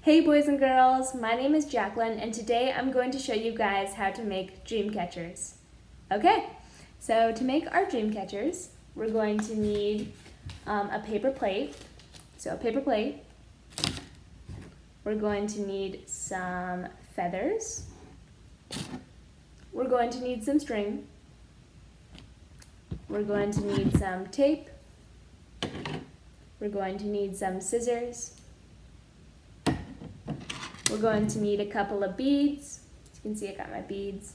Hey boys and girls, my name is Jaclyn and today I'm going to show you guys how to make dream catchers. Okay, so to make our dream catchers, we're going to need a paper plate. So a paper plate. We're going to need some feathers. We're going to need some string. We're going to need some tape. We're going to need some scissors. We're going to need a couple of beads. As you can see, I got my beads.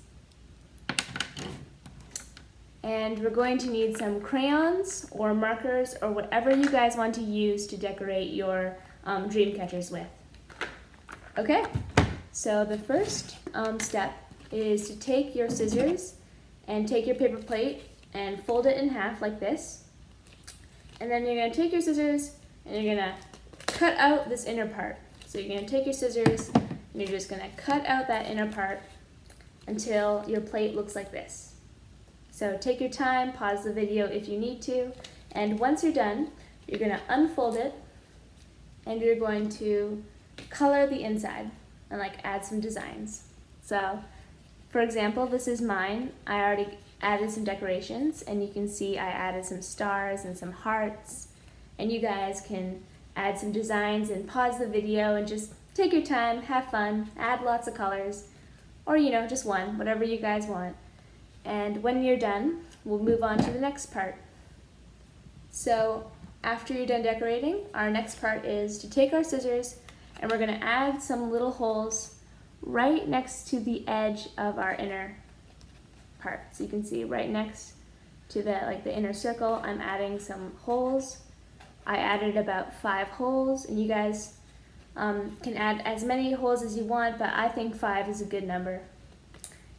And we're going to need some crayons or markers or whatever you guys want to use to decorate your dream catchers with. Okay, so the first step is to take your scissors and take your paper plate and fold it in half like this. And then you're going to take your scissors and you're going to cut out this inner part. So you're going to take your scissors and you're just going to cut out that inner part until your plate looks like this. So take your time, pause the video if you need to, and once you're done, you're going to unfold it and you're going to color the inside and add some designs. So for example, this is mine. I already added some decorations and you can see I added some stars and some hearts, and you guys can add some designs and pause the video and just take your time, have fun, add lots of colors, or just one, whatever you guys want. And when you're done, we'll move on to the next part. So after you're done decorating, our next part is to take our scissors and we're gonna add some little holes right next to the edge of our inner part. So you can see right next to the inner circle, I'm adding some holes. I added about 5 holes, and you guys can add as many holes as you want, but I think 5 is a good number.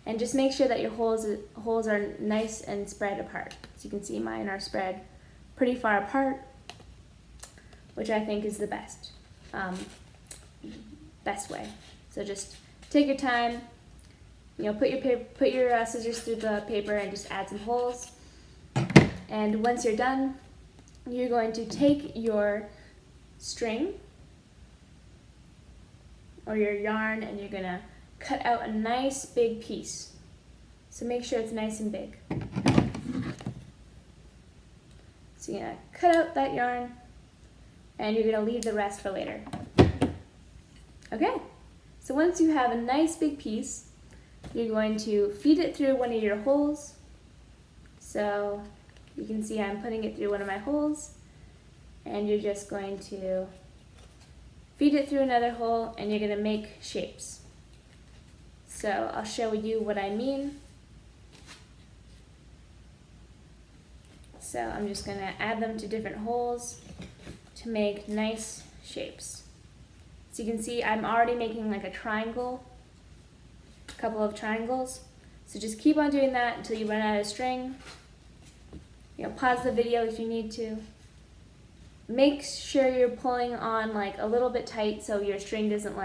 And just make sure that your holes are nice and spread apart. So you can see mine are spread pretty far apart, which I think is the best way. So just take your time, put your scissors through the paper and just add some holes. And once you're done, you're going to take your string or your yarn and you're gonna cut out a nice big piece. So make sure it's nice and big. So you're gonna cut out that yarn and you're gonna leave the rest for later. Okay, so once you have a nice big piece, you're going to feed it through one of your holes. So you can see I'm putting it through one of my holes, and you're just going to feed it through another hole and you're going to make shapes. So I'll show you what I mean. So I'm just going to add them to different holes to make nice shapes. So you can see I'm already making a triangle, a couple of triangles. So just keep on doing that until you run out of string. Pause the video if you need to. Make sure you're pulling on a little bit tight so your string doesn't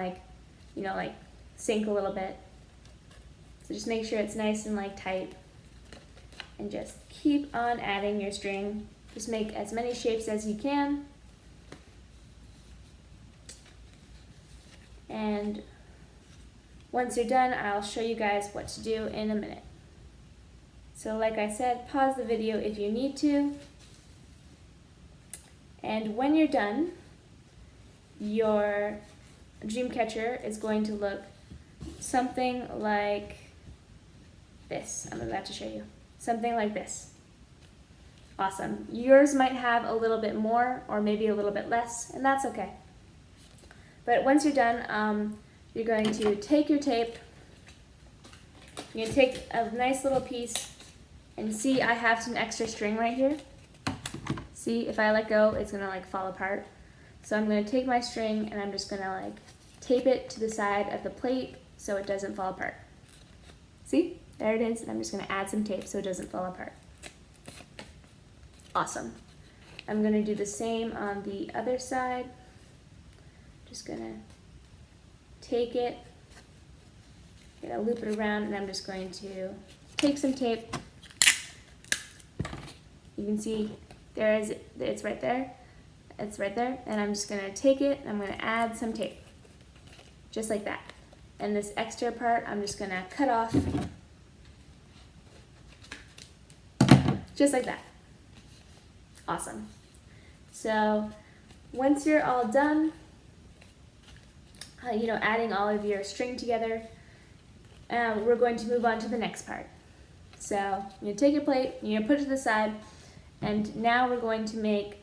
sink a little bit. So just make sure it's nice and tight, and just keep on adding your string. Just make as many shapes as you can. And once you're done, I'll show you guys what to do in a minute. So like I said, pause the video if you need to. And when you're done, your dream catcher is going to look something like this. I'm about to show you. Something like this. Awesome. Yours might have a little bit more or maybe a little bit less, and that's okay. But once you're done, you're going to take your tape. You're going to take a nice little piece, and see I have some extra string right here. See, if I let go, it's going to fall apart. So I'm going to take my string and I'm just going to tape it to the side of the plate so it doesn't fall apart. See, there it is, and I'm just going to add some tape so it doesn't fall apart. Awesome. I'm going to do the same on the other side. Just going to take it, loop it around, and I'm just going to take some tape. You can see it's right there. It's right there, and I'm just gonna take it and I'm gonna add some tape. just like that. And this extra part, I'm just gonna cut off, just like that. Awesome. So once you're all done, adding all of your string together, we're going to move on to the next part. So you take your plate, you put it to the side, and now we're going to make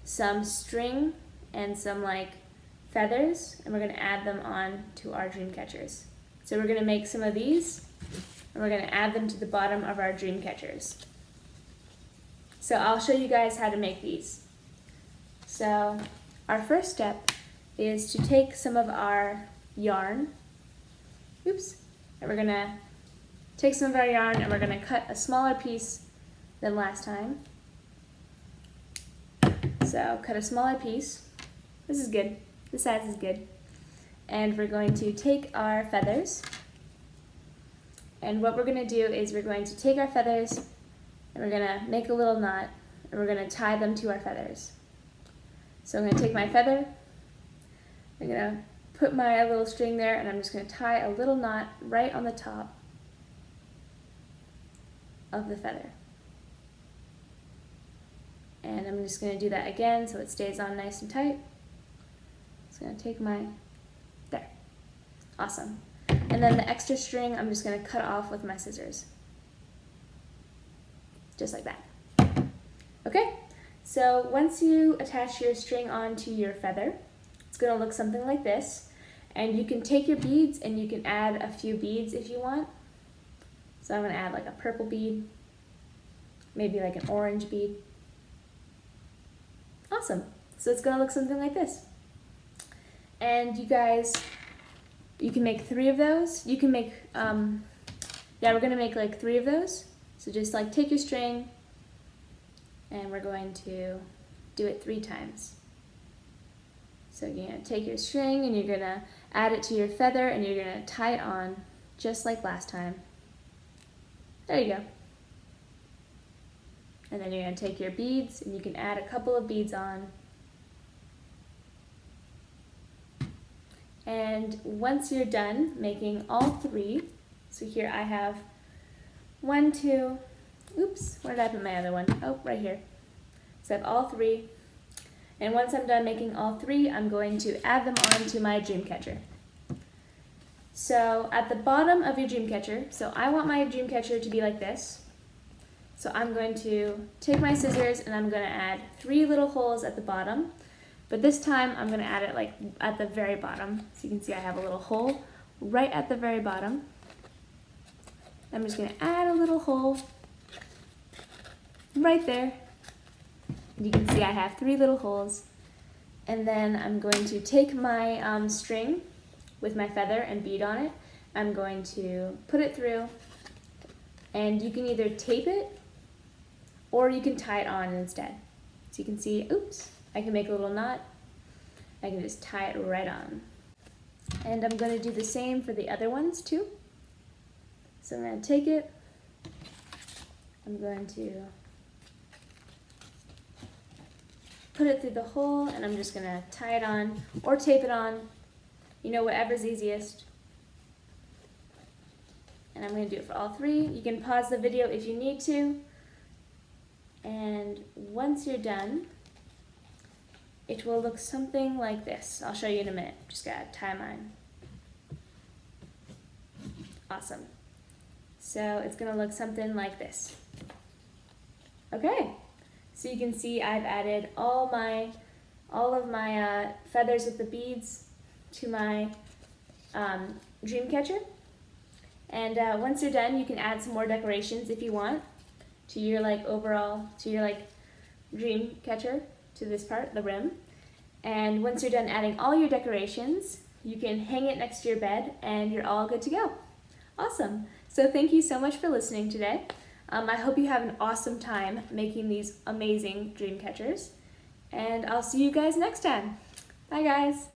some string and some like feathers, and we're going to add them on to our dream catchers. So we're going to make some of these, and we're going to add them to the bottom of our dream catchers. So I'll show you guys how to make these. So our first step is to take some of our yarn, and we're going to take some of our yarn and we're going to cut a smaller piece than last time. So cut a smaller piece. This is good. This size is good. And we're going to take our feathers. And what we're going to do is we're going to take our feathers and we're going to make a little knot and we're going to tie them to our feathers. So I'm going to take my feather, I'm going to put my little string there, and I'm just going to tie a little knot right on the top of the feather. And I'm just going to do that again so it stays on nice and tight. Just going to take there. Awesome. And then the extra string, I'm just going to cut off with my scissors. Just like that. Okay, so once you attach your string onto your feather, it's going to look something like this. And you can take your beads and you can add a few beads if you want. So I'm going to add like a purple bead, maybe like an orange bead. Awesome. So it's going to look something like this. And you guys, you can make 3 of those. You can make, we're going to make like 3 of those. So just like take your string and we're going to do it 3 times. So you're going to take your string and you're going to add it to your feather and you're going to tie it on just like last time. There you go. And then you're going to take your beads and you can add a couple of beads on. And once you're done making all 3, so here I have 1, 2, where did I put my other one? Oh, right here. So I have all 3. And once I'm done making all 3, I'm going to add them onto my dream catcher. So at the bottom of your dream catcher, so I want my dream catcher to be like this. So I'm going to take my scissors and I'm going to add 3 little holes at the bottom. But this time I'm going to add it like at the very bottom. So you can see I have a little hole right at the very bottom. I'm just going to add a little hole right there. You can see I have 3 little holes. And then I'm going to take my string with my feather and bead on it. I'm going to put it through, and you can either tape it or you can tie it on instead. So you can see, I can make a little knot. I can just tie it right on. And I'm going to do the same for the other ones too. So I'm going to take it, I'm going to put it through the hole, and I'm just going to tie it on or tape it on, whatever's easiest. And I'm going to do it for all 3. You can pause the video if you need to. And once you're done, it will look something like this. I'll show you in a minute. Just got to tie mine. Awesome. So it's going to look something like this. Okay. So you can see I've added all of my feathers with the beads to my dream catcher. And once you're done, you can add some more decorations if you want to your dream catcher, to this part, the rim. And once you're done adding all your decorations, you can hang it next to your bed and you're all good to go. Awesome. So thank you so much for listening today. I hope you have an awesome time making these amazing dream catchers, and I'll see you guys next time. Bye guys.